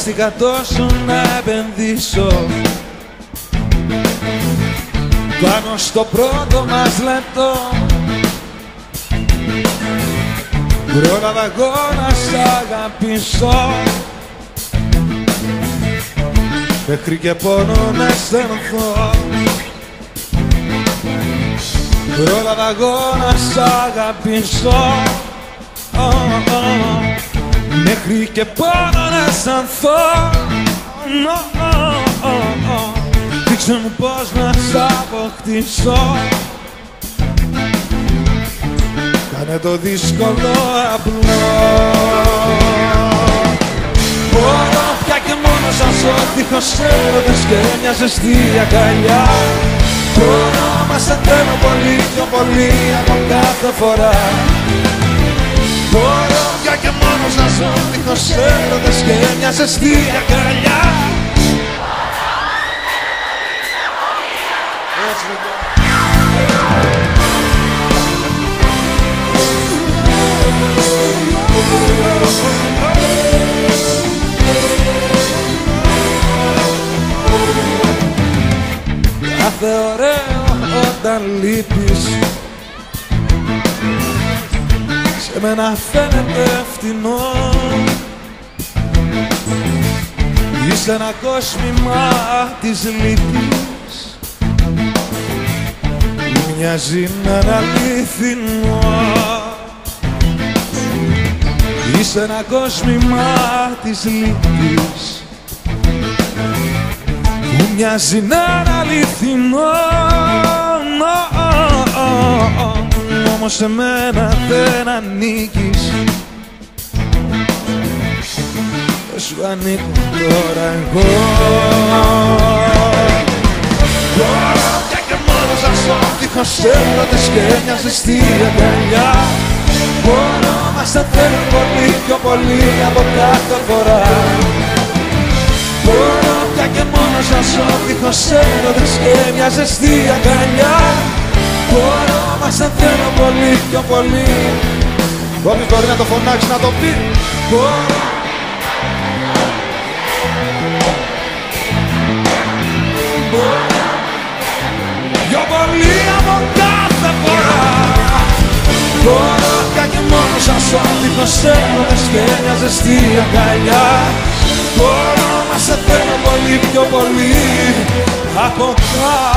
Βιάστηκα τόσο να επενδύσω πάνω στο πρώτο μας λεπτό. Πρόλαβα εγώ να σ' αγαπήσω μέχρι και πόνο να αισθανθώ. Πρόλαβα εγώ να σ' αγαπήσω μέχρι και πόνο να αισθανθώ. Δείξε μου πώς να σ' αποκτήσω. Κάνε το δύσκολο απλό. Μπορώ πια και μόνο σαν ζω δίχως έρωτες και μια ζεστή αγκαλιά. Μπορώ μα σε θέλω πολύ πιο πολύ από κάθε φορά. Μπορώ πια και μόνο σαν ζω δίχως έρωτες και μια ζεστή αγκαλιά. Κάθε ωραίο όταν λείπεις σε μένα φαίνεται φτηνό. Είσαι ένα κόσμημα της λύπης, μοιάζει να είναι αληθινό. Είσαι ένα κόσμημα της λύπης που μοιάζει να είναι αληθινό. Όμως σε μένα δεν ανήκεις, δεν σου ανήκω τώρα εγώ. Μπορώ πια και μόνο σαν ζω δίχως έρωτες και μια ζεστή αγκαλιά. Μπορώ μα σε θέλω πολύ πιο πολύ από κάθε φορά. Μπορώ πια και μόνο σαν ζω δίχως έρωτες και μια ζεστή αγκαλιά. Μπορώ μα σε θέλω πολύ πιο πολύ. Όποιος μπορεί να το φωνάξει να το πει. Μπορώ πιο πολύ από κάθε φορά. Μπορώ πια και μόνο σαν ζω δίχως έρωτες και μια ζεστή αγκαλιά. Μπορώ μα σε θέλω πολύ πιο πολύ από κάθε